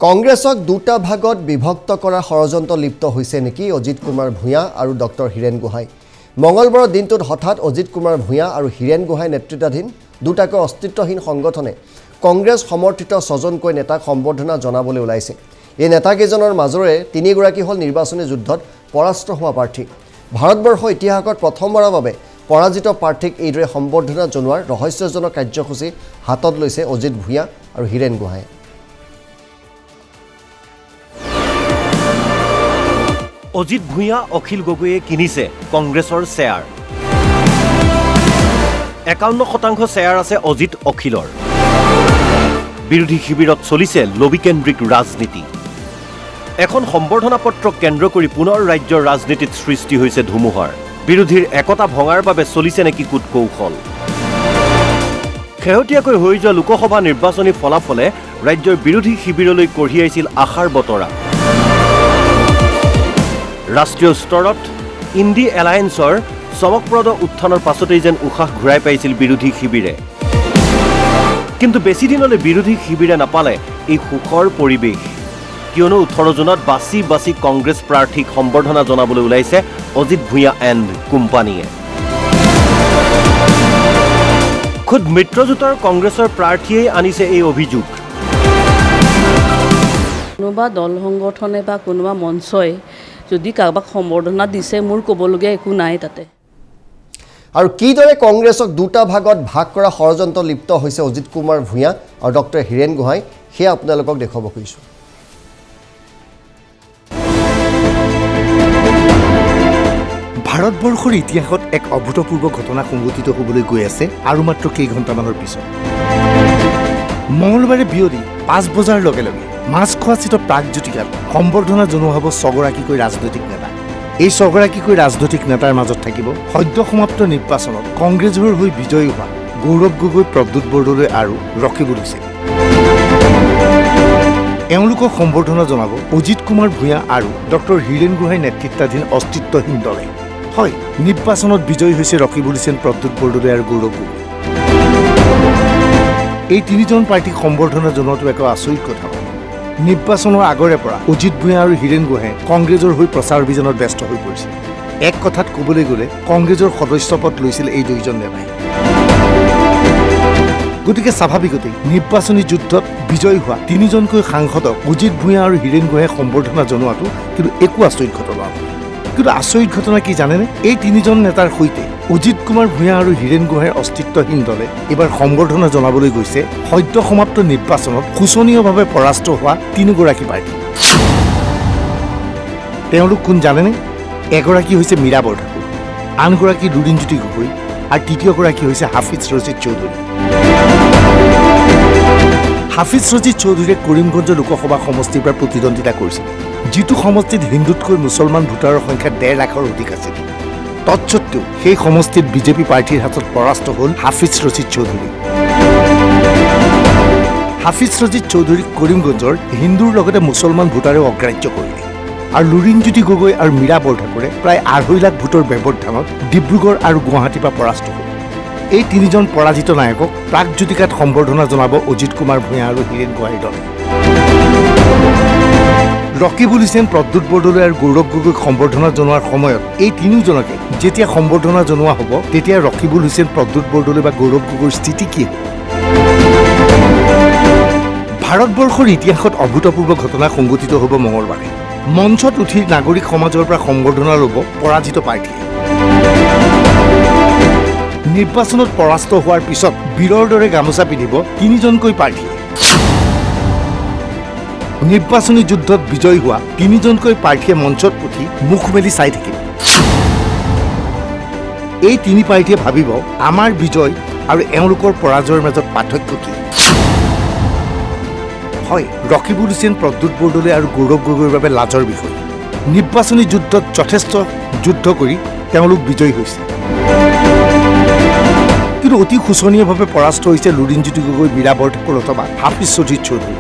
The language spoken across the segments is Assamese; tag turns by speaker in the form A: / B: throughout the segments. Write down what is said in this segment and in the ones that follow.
A: কংগ্ৰেছক দুটা ভাগত বিভক্ত কৰা ষড়যন্ত্ৰ লিপ্ত হৈছে নেকি অজিত কুমাৰ ভূঞা আৰু ডক্টৰ হিৰেণ গোহাঁই মঙ্গলবাৰৰ দিনটোত হঠাৎ অজিত কুমাৰ ভূঞা আৰু হিৰেণ গোহাঁই নেতৃত্বাধীন দুটাকৈ অস্তিত্বহীন সংগঠনে কংগ্ৰেছ সমৰ্থিত ছজনকৈ নেতাক সম্বৰ্ধনা জনাবলৈ ওলাইছে এই নেতাকেইজনৰ মাজৰে তিনিগৰাকী হল নিৰ্বাচনী যুদ্ধত পৰাস্ত হোৱা প্ৰাৰ্থী ভাৰতবৰ্ষ ইতিহাসত প্ৰথমবাৰৰ বাবে পৰাজিত প্ৰাৰ্থীক এইদৰে সম্বৰ্ধনা জনোৱাৰ ৰহস্যজনক কাৰ্যসূচী হাতত লৈছে অজিত ভূঞা আৰু হিৰেণ গোহাঁই
B: অজিত ভূঞা অখিল গগৈয়ে কিনিছে কংগ্ৰেছৰ শ্বেয়াৰ 51% শ্বেয়াৰ আছে অজিত অখিলৰ বিৰোধী শিবিৰত চলিছে লবিকেন্দ্ৰিক ৰাজনীতি এখন সম্বৰ্ধনা পত্ৰ কেন্দ্ৰ কৰি পুনৰ ৰাজ্যৰ ৰাজনীতিত সৃষ্টি হৈছে ধুমুহাৰ বিৰোধীৰ একতা ভঙাৰ বাবে চলিছে নেকি কুটকৌশল শেহতীয়াকৈ হৈ যোৱা লোকসভা নিৰ্বাচনী ফলাফলে ৰাজ্যৰ বিৰোধী শিবিৰলৈ কঢ়িয়াইছিল আশাৰ বতৰা ৰাষ্ট্ৰীয় স্তৰত ইণ্ডি এলায়েন্সৰ চমকপ্ৰদ উত্থানৰ পাছতেই যেন উশাহ ঘূৰাই পাইছিল বিৰোধী শিবিৰে কিন্তু বেছি দিনলৈ বিৰোধী শিবিৰে নাপালে এই সুখৰ পৰিৱেশ কিয়নো 18 জুনত বাছি বাছি কংগ্ৰেছ প্ৰাৰ্থীক সম্বৰ্ধনা জনাবলৈ ওলাইছে অজিত ভূঞা এণ্ড কোম্পানীয়ে খুদ মিত্ৰজোঁটৰ কংগ্ৰেছৰ প্ৰাৰ্থীয়ে আনিছে এই অভিযোগ
C: কোনোবা দল সংগঠনে বা কোনোবা মঞ্চই যদি কাৰোবাক সম্বৰ্ধনা দিছে মোৰ ক'বলগীয়া একো নাই তাতে
A: আৰু কিদৰে কংগ্ৰেছক দুটা ভাগত ভাগ কৰা ষড়যন্ত্ৰ লিপ্ত হৈছে অজিত কুমাৰ ভূঞা আৰু ডক্টৰ হিৰেণ গোহাঁই সেয়া আপোনালোকক দেখাব খুজিছোঁ
D: ভাৰতবৰ্ষৰ ইতিহাসত এক অভূতপূৰ্ব ঘটনা সংঘটিত হ'বলৈ গৈ আছে আৰু মাত্ৰ কেইঘণ্টামানৰ পিছত মঙলবাৰে বিয়লি 5 বজাৰ লগে লগে মাছখোৱাস্থিত প্ৰাগজ্যোতিকাত সম্বৰ্ধনা জনোৱা হ'ব 6গৰাকীকৈ ৰাজনৈতিক নেতা এই 6গৰাকীকৈ ৰাজনৈতিক নেতাৰ মাজত থাকিব সদ্য সমাপ্ত নিৰ্বাচনত কংগ্ৰেছৰ হৈ বিজয়ী হোৱা গৌৰৱ গগৈ প্ৰদ্যুৎ বৰদলৈ আৰু ৰকিবুল হুছেইন এওঁলোকক সম্বৰ্ধনা জনাব অজিত কুমাৰ ভূঞা আৰু ডক্টৰ হিৰেণ গোহাঁই নেতৃত্বাধীন অস্তিত্বহীন দলে হয় নিৰ্বাচনত বিজয়ী হৈছে ৰকিবুল হুছেইন প্ৰদ্যুৎ বৰদলৈ আৰু গৌৰৱ গগৈ এই তিনিজন প্ৰাৰ্থীক সম্বৰ্ধনা জনোৱাটো এক আচৰিত কথা নিৰ্বাচনৰ আগৰে পৰা অজিত ভূঞা আৰু হিৰেণ গোহাঁই কংগ্ৰেছৰ হৈ প্ৰচাৰ অভিযানত ব্যস্ত হৈ পৰিছিল এক কথাত ক'বলৈ গ'লে কংগ্ৰেছৰ সদস্যপদ লৈছিল এই দুইজন নেতাই গতিকে স্বাভাৱিকতেই নিৰ্বাচনী যুদ্ধত বিজয়ী হোৱা তিনিজনকৈ সাংসদক অজিত ভূঞা আৰু হিৰেণ গোহাঁই সম্বৰ্ধনা জনোৱাটো কিন্তু একো আচৰিত ঘটনা নহয় কিন্তু আচৰিত ঘটনা কি জানেনে এই তিনিজন নেতাৰ সৈতে অজিত কুমাৰ ভূঞা আৰু হিৰেণ গোহাঁইৰ অস্তিত্বহীন দলে এইবাৰ সম্বৰ্ধনা জনাবলৈ গৈছে সদ্য সমাপ্ত নিৰ্বাচনত শোচনীয়ভাৱে পৰাস্ত হোৱা তিনিগৰাকী প্ৰাৰ্থী তেওঁলোক কোন জানেনে এগৰাকী হৈছে মীৰা বৰঠাকুৰ আনগৰাকী লুৰিণজ্যোতি গগৈ আৰু তৃতীয়গৰাকী হৈছে হাফিজ ৰছিদ চৌধুৰী হাফিজ ৰছিদ চৌধুৰীয়ে কৰিমগঞ্জ লোকসভা সমষ্টিৰ পৰা প্ৰতিদ্বন্দ্বিতা কৰিছিল যিটো সমষ্টিত হিন্দুতকৈ মুছলমান ভোটাৰৰ সংখ্যা 1.5 লাখৰ অধিক আছিল তৎসত্ত্বেও সেই সমষ্টিত বিজেপি প্ৰাৰ্থীৰ হাতত পৰাস্ত হ'ল হাফিজ ৰছিদ চৌধুৰী হাফিজ ৰছিদ চৌধুৰীক কৰিমগঞ্জৰ হিন্দুৰ লগতে মুছলমান ভোটাৰেও অগ্ৰাহ্য কৰিলে আৰু লুৰিণজ্যোতি গগৈ আৰু মীৰা বৰঠাকুৰে প্ৰায় 2.5 লাখ ভোটৰ ব্যৱধানত ডিব্ৰুগড় আৰু গুৱাহাটীৰ পৰা পৰাস্ত হ'ল এই তিনিজন পৰাজিত নায়কক প্ৰাগজ্যোতিকাত সম্বৰ্ধনা জনাব অজিত কুমাৰ ভূঞা আৰু হিৰেণ গোহাঁইৰ দলে ৰকিবুল হুছেইন প্ৰদ্যুৎ বৰদলৈ আৰু গৌৰৱ গগৈক সম্বৰ্ধনা জনোৱাৰ সময়ত এই তিনিওজনকে যেতিয়া সম্বৰ্ধনা জনোৱা হ'ব তেতিয়া ৰকিবুল হুছেইন প্ৰদ্যুৎ বৰদলৈ বা গৌৰৱ গগৈৰ স্থিতি কি হ'ব ভাৰতবৰ্ষৰ ইতিহাসত অভূতপূৰ্ব ঘটনা সংঘটিত হ'ব মঙলবাৰে মঞ্চত উঠি নাগৰিক সমাজৰ পৰা সম্বৰ্ধনা ল'ব পৰাজিত প্ৰাৰ্থীয়ে নিৰ্বাচনত পৰাস্ত হোৱাৰ পিছত বীৰৰ দৰে গামোচা পিন্ধিব তিনিজনকৈ প্ৰাৰ্থীয়ে নিৰ্বাচনী যুদ্ধত বিজয়ী হোৱা তিনিজনকৈ প্ৰাৰ্থীয়ে মঞ্চত উঠি মুখ মেলি চাই থাকিব এই তিনি প্ৰাৰ্থীয়ে ভাবিব আমাৰ বিজয় আৰু এওঁলোকৰ পৰাজয়ৰ মাজত পাৰ্থক্য কি হয় ৰকিবুল হুছেইন প্ৰদ্যুৎ বৰদলৈ আৰু গৌৰৱ গগৈৰ বাবে লাজৰ বিষয় নিৰ্বাচনী যুদ্ধত যথেষ্ট যুদ্ধ কৰি তেওঁলোক বিজয়ী হৈছে কিন্তু অতি শোচনীয়ভাৱে পৰাস্ত হৈছে লুৰিণজ্যোতি গগৈ মীৰা বৰঠাকুৰ অথবা হাফিজ ৰছিদ চৌধুৰী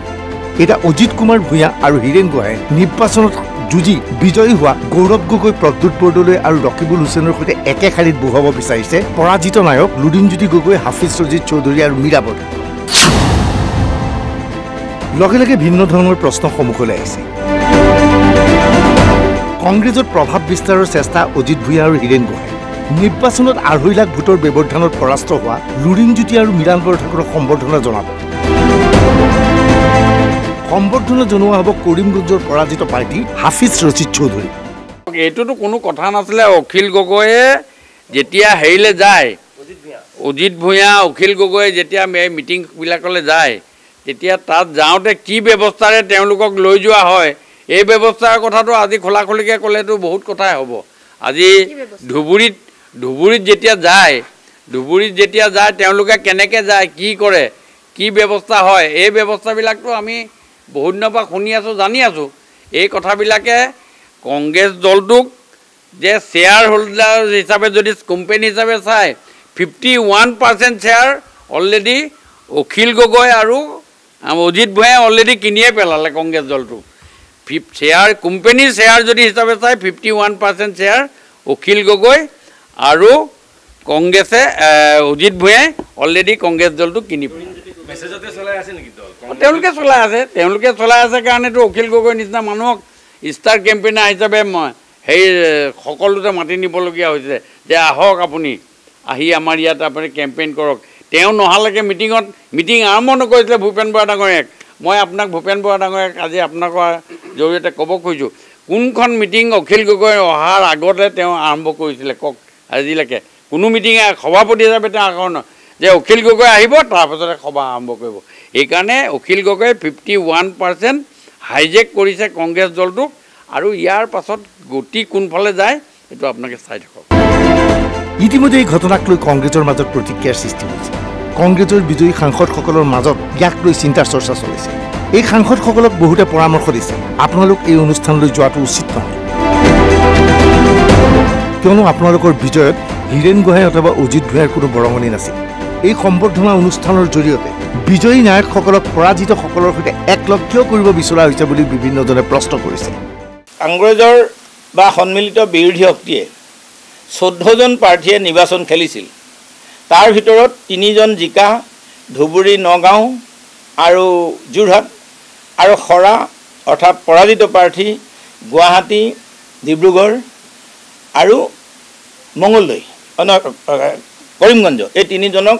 D: এটা অজিত কুমাৰ ভূঞা আৰু হিৰেণ গোহাঁই নিৰ্বাচনত যুঁজি বিজয়ী হোৱা গৌৰৱ গগৈ প্ৰদ্যুৎ বৰদলৈ আৰু ৰকিবুল হুছেইনৰ সৈতে একে শাৰীত বহুৱাব বিচাৰিছে পৰাজিত নায়ক লুৰিণজ্যোতি গগৈ হাফিজ ৰছিদ চৌধুৰী আৰু মীৰা বৰঠাকুৰ লগে লগে ভিন্ন ধৰণৰ প্ৰশ্ন সন্মুখলৈ আহিছে। কংগ্ৰেছত প্ৰভাৱ বিস্তাৰৰ চেষ্টা অজিত ভূঞা আৰু হীৰেন গোহাঁই, নিৰ্বাচনত 2.5 লাখ ভোটৰ ব্যৱধানত পৰাস্ত হোৱা লুৰিণজ্যোতি আৰু মীৰাণ বৰঠাকুৰক সম্বৰ্ধনা জনাব। সম্বৰ্ধনা জনোৱা হ'ব কৰিমগঞ্জৰ পৰাজিত প্ৰাৰ্থী হাফিজ ৰছিদ চৌধুৰী।
E: এইটোতো কোনো কথা নাছিলে। অখিল গগৈয়ে যেতিয়া হেৰিলৈ যায়, অজিত ভূঞা অখিল গগৈয়ে যেতিয়া মিটিংবিলাকলৈ যায়, তেতিয়া তাত যাওঁতে কি ব্যৱস্থাৰে তেওঁলোকক লৈ যোৱা হয়, এই ব্যৱস্থাৰ কথাটো আজি খোলাখুলিকৈ ক'লেতো বহুত কথাই হ'ব। আজি ধুবুৰীত যেতিয়া যায় তেওঁলোকে কেনেকৈ যায়, কি কৰে, কি ব্যৱস্থা হয়, এই ব্যৱস্থাবিলাকতো আমি বহুত দিনৰ পৰা শুনি আছোঁ, জানি আছোঁ। এই কথাবিলাকে কংগ্ৰেছ দলটোক যে শ্বেয়াৰ হোল্ডাৰ হিচাপে যদি কোম্পানী হিচাপে চায়, 51% শ্বেয়াৰ অলৰেডি অখিল গগৈ আৰু অজিত ভূঞাই অলৰেডি কিনিয়ে পেলালে কংগ্ৰেছ দলটো। শ্বেয়াৰ কোম্পানীৰ শ্বেয়াৰ যদি হিচাপে চায় 51% শ্বেয়াৰ অখিল গগৈ আৰু কংগ্ৰেছে অজিত ভূঞাই অলৰেডি কংগ্ৰেছ দলটো কিনি তেওঁলোকে চলাই আছে কাৰণেতো অখিল গগৈ নিচিনা মানুহক ষ্টাৰ কেম্পেইনাৰ হিচাপে সেই সকলোতে মাতি নিবলগীয়া হৈছে যে আহক আপুনি আহি আমাৰ ইয়াত আপুনি কেম্পেইন কৰক। তেওঁ নহালৈকে মিটিং আৰম্ভ নকৰিছিলে ভূপেন বৰা ডাঙৰীয়াক। মই আপোনাক ভূপেন বৰা ডাঙৰীয়াক আজি আপোনালোকৰ জৰিয়তে ক'ব খুজিছোঁ, কোনখন মিটিং অখিল গগৈ অহাৰ আগতে তেওঁ আৰম্ভ কৰিছিলে কওক আজিলৈকে? কোনো মিটিঙে সভাপতি হিচাপে তেওঁ আকৌ যে অখিল গগৈ আহিব তাৰপাছতে সভা আৰম্ভ কৰিব। সেইকাৰণে অখিল গগৈ 51% হাইজেক কৰিছে কংগ্ৰেছ দলটোক, আৰু ইয়াৰ পাছত গতি কোনফালে যায় এইটো আপোনালোকে চাই থাকক।
D: ইতিমধ্যে এই ঘটনাক লৈ কংগ্ৰেছৰ মাজত প্ৰতিক্ৰিয়াৰ সৃষ্টি হৈছে। কংগ্ৰেছৰ বিজয়ী সাংসদসকলৰ মাজত ইয়াক লৈ চিন্তাৰ চৰ্চা চলিছে। এই সাংসদসকলক বহুতে পৰামৰ্শ দিছে, আপোনালোক এই অনুষ্ঠানলৈ যোৱাটো উচিত নহয়, কিয়নো আপোনালোকৰ বিজয়ত হীৰেন গোহাঁই অথবা অজিত ভূঞাৰ কোনো বৰঙণি নাছিল। এই সম্বৰ্ধনা অনুষ্ঠানৰ জৰিয়তে বিজয়ী নায়কসকলক পৰাজিতসকলৰ সৈতে একলগ কিয় কৰিব বিচৰা হৈছে বুলি বিভিন্নজনে প্ৰশ্ন কৰিছে।
F: কংগ্ৰেছৰ বা সন্মিলিত বিৰোধী শক্তিয়ে 14জন প্ৰাৰ্থীয়ে নিৰ্বাচন খেলিছিল। তাৰ ভিতৰত 3জন জিকা, ধুবুৰী, নগাঁও আৰু যোৰহাট, আৰু খৰা অৰ্থাৎ পৰাজিত প্ৰাৰ্থী গুৱাহাটী, ডিব্ৰুগড় আৰু মঙলদৈ কৰিমগঞ্জ, এই 3জনক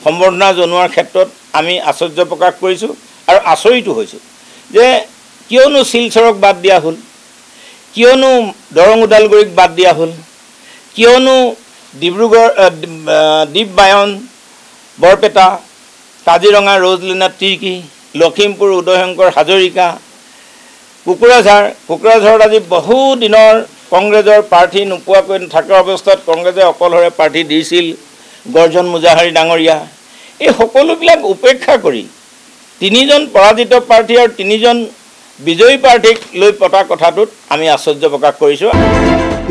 F: সম্বৰ্ধনা জনোৱাৰ ক্ষেত্ৰত আমি আশ্চৰ্য প্ৰকাশ কৰিছোঁ আৰু আচৰিতো হৈছোঁ যে কিয়নো শিলচৰক বাদ দিয়া হ'ল, কিয়নো দৰং ওদালগুৰিক বাদ দিয়া হ'ল, কিয়নো ডিব্ৰুগড় দীপবায়ন, বৰপেটা, কাজিৰঙা ৰজলিনা তিৰ্কী, লখিমপুৰ উদয়শংকৰ হাজৰিকা, কোকৰাঝাৰত আজি বহু দিনৰ কংগ্ৰেছৰ প্ৰাৰ্থী নোপোৱাকৈ থকা অৱস্থাত কংগ্ৰেছে অকলশৰে প্ৰাৰ্থী দিছিল গৰ্জন মুজাহাৰী ডাঙৰীয়া। এই সকলোবিলাক উপেক্ষা কৰি 3জন পৰাজিত প্ৰাৰ্থী আৰু 3জন বিজয়ী প্ৰাৰ্থীক লৈ পতা কথাটোত আমি আশ্চৰ্য প্ৰকাশ কৰিছোঁ।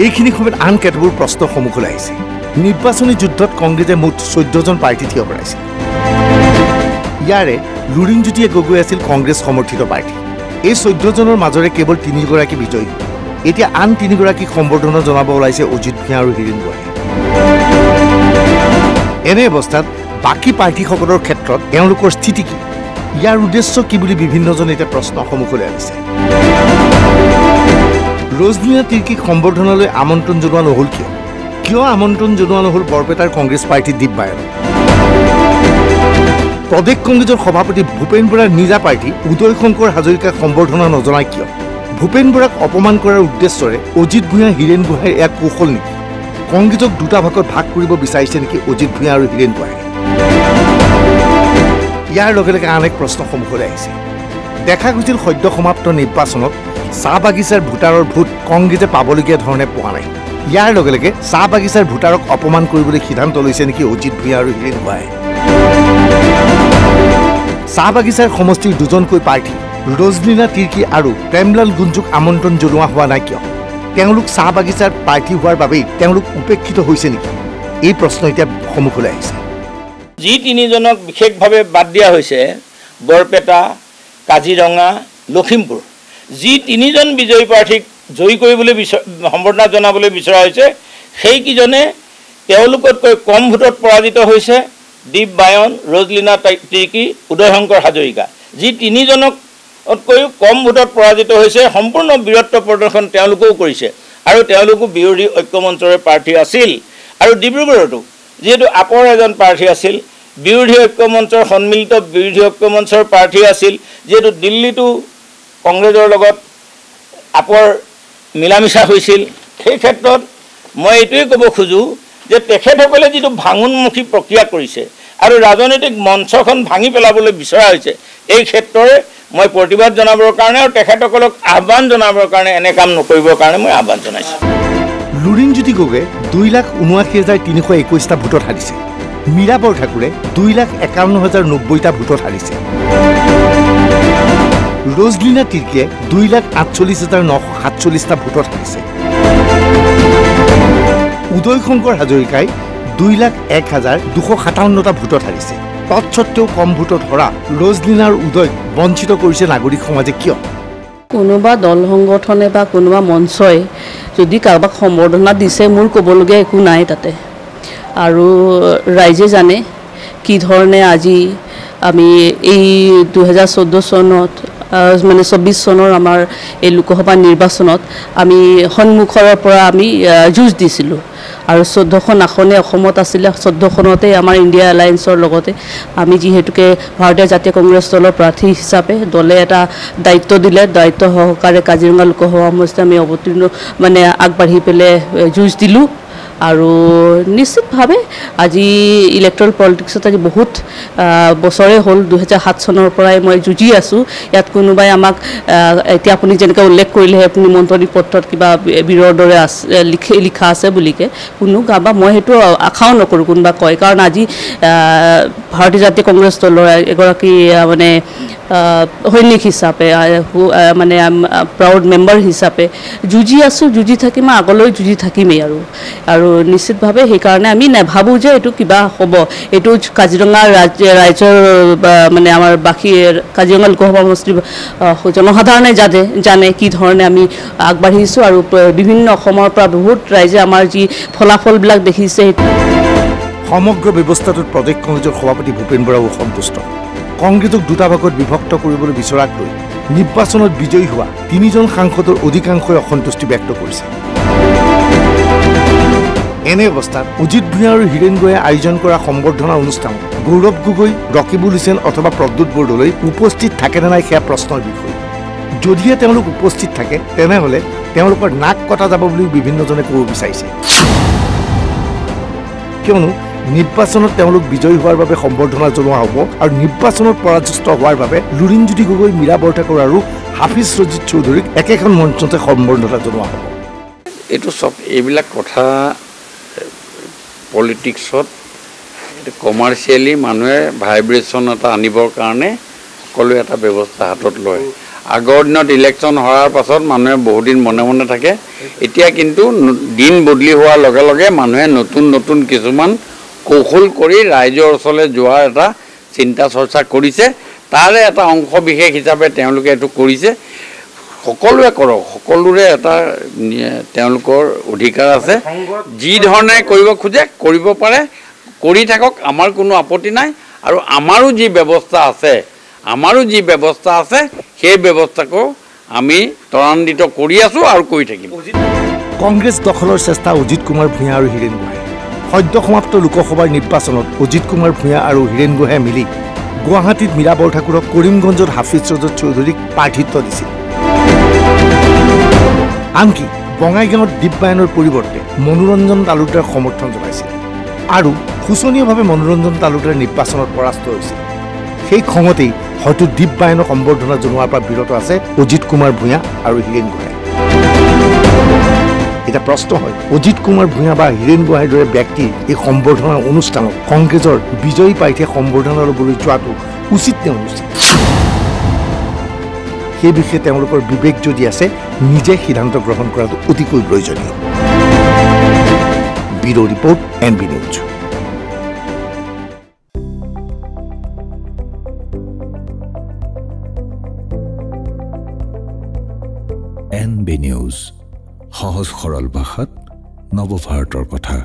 D: এইখিনি সময়ত আন কেতবোৰ প্ৰশ্ন সন্মুখলৈ আহিছে। নিৰ্বাচনী যুদ্ধত কংগ্ৰেছে মুঠ 14জন প্ৰাৰ্থী থিয় কৰাইছিল। ইয়াৰে লুৰিণজ্যোতি গগৈ আছিল কংগ্ৰেছ সমৰ্থিত প্ৰাৰ্থী। এই 14জনৰ মাজৰে কেৱল 3গৰাকী বিজয়ী। এতিয়া আন 3গৰাকীক সম্বৰ্ধনা জনাব ওলাইছে অজিত ভূঞা আৰু হীৰেন গোহাঁই। এনে অৱস্থাত বাকী প্ৰাৰ্থীসকলৰ ক্ষেত্ৰত তেওঁলোকৰ স্থিতি কি, ইয়াৰ উদ্দেশ্য কি বুলি বিভিন্নজনে এতিয়া প্ৰশ্ন সন্মুখলৈ আনিছে। ৰজলিনা তিৰ্কীক সম্বৰ্ধনালৈ আমন্ত্ৰণ জনোৱা নহ'ল কিয়? কিয় আমন্ত্ৰণ জনোৱা নহ'ল বৰপেটাৰ কংগ্ৰেছ প্ৰাৰ্থী দীপবায়নক? প্ৰদেশ কংগ্ৰেছৰ সভাপতি ভূপেন বৰাৰ নিজা প্ৰাৰ্থী উদয়শংকৰ হাজৰিকাক সম্বৰ্ধনা নজনায় কিয়? ভূপেন বৰাক অপমান কৰাৰ উদ্দেশ্যৰে অজিত ভূঞা, হীৰেন গোহাঁইৰ এক কৌশল নেকি? কংগ্ৰেছক দুটা ভাগত ভাগ কৰিব বিচাৰিছে নেকি অজিত ভূঞা আৰু হীৰেন গোহাঁই? ইয়াৰ লগে লগে আন এক প্ৰশ্ন সন্মুখলৈ আহিছে। দেখা গৈছিল সদ্য সমাপ্ত নিৰ্বাচনত চাহ বাগিচাৰ ভোটাৰৰ ভোট কংগ্ৰেছে পাবলগীয়া ধৰণে পোৱা নাই। ইয়াৰ লগে লগে চাহ বাগিচাৰ ভোটাৰক অপমান কৰিবলৈ সিদ্ধান্ত লৈছে নেকি অজিত ভূঞা আৰু হীৰেন গোহাঁই? চাহ বাগিচাৰ সমষ্টিৰ 2জনকৈ প্ৰাৰ্থী ৰজলিনা তিৰ্কী আৰু প্ৰেমলাল গুঞ্জুক আমন্ত্ৰণ জনোৱা হোৱা নাই কিয়? তেওঁলোক চাহ বাগিচাৰ প্ৰাৰ্থী হোৱাৰ বাবেই তেওঁলোক উপেক্ষিত হৈছে নেকি? এই প্ৰশ্ন এতিয়া সন্মুখলৈ আহিছে।
F: যি 3জনক বিশেষভাৱে বাদ দিয়া হৈছে, বৰপেটা, কাজিৰঙা, লখিমপুৰ, যি 3জন বিজয়ী প্ৰাৰ্থীক জয়ী কৰিবলৈ সম্বৰ্ধনা জনাবলৈ বিচৰা হৈছে, সেইকেইজনে তেওঁলোকতকৈ কম ভোটত পৰাজিত হৈছে দীপবায়ন, ৰজলিনা তিৰ্কী, উদয়শংকৰ হাজৰিকা। যি 3জনক তকৈও কম ভোটত পৰাজিত হৈছে সম্পূৰ্ণ বীৰত্ব প্ৰদৰ্শন তেওঁলোকেও কৰিছে আৰু তেওঁলোকো বিৰোধী ঐক্যমঞ্চৰ প্ৰাৰ্থী আছিল আৰু ডিব্ৰুগড়তো যেহেতু আপৰ এজন প্ৰাৰ্থী আছিল বিৰোধী ঐক্যমঞ্চৰ সন্মিলিত বিৰোধী ঐক্যমঞ্চৰ প্ৰাৰ্থী আছিল যেহেতু দিল্লীতো কংগ্ৰেছৰ লগত আপৰ মিলামিছা হৈছিল সেই ক্ষেত্ৰত মই এইটোৱে ক'ব খোজো যে তেখেতসকলে যিটো ভাঙোনমুখী প্ৰক্ৰিয়া কৰিছে আৰু ৰাজনৈতিক মঞ্চখন ভাঙি পেলাবলৈ বিচৰা হৈছে এই ক্ষেত্ৰৰে মই প্ৰতিবাদ জনাবৰ কাৰণে আৰু তেখেতসকলক আহ্বান জনাবৰ কাৰণে এনে কাম নকৰিবৰ কাৰণে মই আহ্বান জনাইছোঁ
D: লুৰিণজ্যোতি গগৈয়ে 2,79,321টা ভোটত হাৰিছে মীৰা বৰঠাকুৰে 2,51,090টা ভোটত হাৰিছে ৰজলীনা তিৰ্কীয়ে 2,48,947টা ভোটত হাৰিছে উদয় শংকৰ হাজৰিকাই 2,01,257টা ভোটত হাৰিছে তৎসত্ত্বেও কম ভোটত হৰা ৰজলীনাৰ উদয়ক বঞ্চিত কৰিছে নাগৰিক সমাজে কিয়
C: কোনোবা দল সংগঠনে বা কোনোবা মঞ্চই যদি কাৰোবাক সম্বৰ্ধনা দিছে মোৰ ক'বলগীয়া একো নাই তাতে আৰু ৰাইজে জানে কি ধৰণে আজি আমি এই 2014 চনত মানে 24 চনৰ আমাৰ এই লোকসভা নিৰ্বাচনত আমি সন্মুখৰ পৰা আমি যুঁজ দিছিলোঁ আৰু 14খন আসনে অসমত আছিলে 14খনতে আমাৰ ইণ্ডিয়া এলায়েন্সৰ লগতে আমি যিহেতুকে ভাৰতীয় জাতীয় কংগ্ৰেছ দলৰ প্ৰাৰ্থী হিচাপে দলে এটা দায়িত্ব দিলে দায়িত্ব সহকাৰে কাজিৰঙা লোকসভা সমষ্টি আমি অৱতীৰ্ণ মানে আগবাঢ়ি পেলাই যুঁজ দিলোঁ আৰু নিশ্চিতভাৱে আজি ইলেক্ট্ৰল পলিটিক্সত আজি বহুত বছৰে হ'ল 2007 চনৰ পৰাই মই যুঁজি আছোঁ ইয়াত কোনোবাই আমাক এতিয়া আপুনি যেনেকৈ উল্লেখ কৰিলে আপুনি মন্তব্য পত্ৰত কিবা বীৰৰ দৰে লিখা আছে বুলিকে কোনো বা মই সেইটো আশাও নকৰোঁ কোনোবা কয় কাৰণ আজি ভাৰতীয় জাতীয় কংগ্ৰেছ দলৰ এগৰাকী মানে সৈনিক হিচাপে মানে প্ৰাউড মেম্বাৰ হিচাপে যুঁজি আছোঁ যুঁজি থাকিম আগলৈ যুঁজি থাকিমেই আৰু নিশ্চিতভাৱে সেইকাৰণে আমি নাভাবোঁ যে এইটো কিবা হ'ব এইটো কাজিৰঙা ৰাইজৰ মানে আমাৰ বাকী কাজিৰঙা লোকসভা সমষ্টিৰ জনসাধাৰণে জানে কি ধৰণে আমি আগবাঢ়িছোঁ আৰু বিভিন্ন অসমৰ পৰা বহুত ৰাইজে আমাৰ যি ফলাফলবিলাক দেখিছে
D: সমগ্ৰ ব্যৱস্থাটোত প্ৰদেশ কংগ্ৰেছৰ সভাপতি ভূপেন বৰাও অসন্তুষ্ট কংগ্ৰেছক দুটা ভাগত বিভক্ত কৰিবলৈ বিচৰাক লৈ নিৰ্বাচনত বিজয়ী হোৱা 3জন সাংসদৰ অধিকাংশই অসন্তুষ্টি ব্যক্ত কৰিছে এনে অৱস্থাত অজিত ভূঞা আৰু হীৰেণ গোহাঁইয়ে আয়োজন কৰা সম্বৰ্ধনা অনুষ্ঠানত গৌৰৱ গগৈ ৰকিবুল হুছেইন অথবা প্ৰদ্যুৎ বৰদলৈ উপস্থিত থাকে নে নাই সেয়া প্ৰশ্নৰ বিষয় যদিহে তেওঁলোক উপস্থিত থাকে তেনেহ'লে তেওঁলোকৰ নাক কটা যাব বুলিও বিভিন্নজনে ক'ব বিচাৰিছে কিয়নো নিৰ্বাচনত তেওঁলোক বিজয়ী হোৱাৰ বাবে সম্বৰ্ধনা জনোৱা হ'ব আৰু নিৰ্বাচনত পৰাজিত হোৱাৰ বাবে লুৰিণজ্যোতি গগৈ মীৰা বৰঠাকুৰ আৰু হাফিজ ৰজিত চৌধুৰীক একেখন মঞ্চতে সম্বৰ্ধনা জনোৱা হ'ব
E: এইটো চব এইবিলাক কথা পলিটিক্সত কমাৰ্চিয়েলি মানুহে ভাইব্ৰেশ্যন এটা আনিবৰ কাৰণে সকলোৱে এটা ব্যৱস্থা হাতত লয় আগৰ দিনত ইলেকশ্যন হোৱাৰ পাছত মানুহে বহুদিন মনে মনে থাকে এতিয়া কিন্তু দিন বদলি হোৱাৰ লগে লগে মানুহে নতুন নতুন কিছুমান কৌশল কৰি ৰাইজৰ ওচৰলৈ যোৱাৰ এটা চিন্তা চৰ্চা কৰিছে তাৰে এটা অংশ বিশেষ হিচাপে তেওঁলোকে এইটো কৰিছে সকলোৱে কৰক সকলোৰে এটা তেওঁলোকৰ অধিকাৰ আছে যি ধৰণে কৰিব খোজে কৰিব পাৰে কৰি থাকক আমাৰ কোনো আপত্তি নাই আৰু আমাৰো যি ব্যৱস্থা আছে সেই ব্যৱস্থাকো আমি ত্বৰান্বিত কৰি আছোঁ আৰু কৰি থাকিম
D: কংগ্ৰেছ দখলৰ চেষ্টা অজিত কুমাৰ ভূঞা আৰু হীৰেণ গোহাঁই সদ্য সমাপ্ত লোকসভাৰ নিৰ্বাচনত অজিত কুমাৰ ভূঞা আৰু হীৰেণ গোহাঁইয়ে মিলি গুৱাহাটীত মীৰা বৰঠাকুৰক কৰিমগঞ্জত হাফিজ ৰজিত চৌধুৰীক প্ৰাৰ্থিত্ব দিছিল আনকি বঙাইগাঁৱত দীপবায়নৰ পৰিৱৰ্তে মনোৰঞ্জন তালুকদাৰ সমৰ্থন জনাইছিল আৰু শোচনীয়ভাৱে মনোৰঞ্জন তালুকদাৰ নিৰ্বাচনত পৰাস্ত হৈছিল সেই খঙতেই হয়তো দীপবায়নৰ সম্বৰ্ধনা জনোৱাৰ পৰা বিৰত আছে অজিত কুমাৰ ভূঞা আৰু হীৰেণ গোহাঁই এটা প্ৰশ্ন হয় অজিত কুমাৰ ভূঞা বা হীৰেণ গোহাঁইৰ দৰে ব্যক্তিৰ এই সম্বৰ্ধনা অনুষ্ঠানত কংগ্ৰেছৰ বিজয়ী প্ৰাৰ্থীয়ে সম্বৰ্ধনা ল'বলৈ যোৱাটো উচিত নে অনুচিত সেই বিষয়ে তেওঁলোকৰ বিবেক যদি আছে নিজে সিদ্ধান্ত গ্ৰহণ কৰাটো অতিকৈ প্ৰয়োজনীয় bureau' report NB news
G: NB news সহজ সৰল ভাষাত নৱভাৰতৰ কথা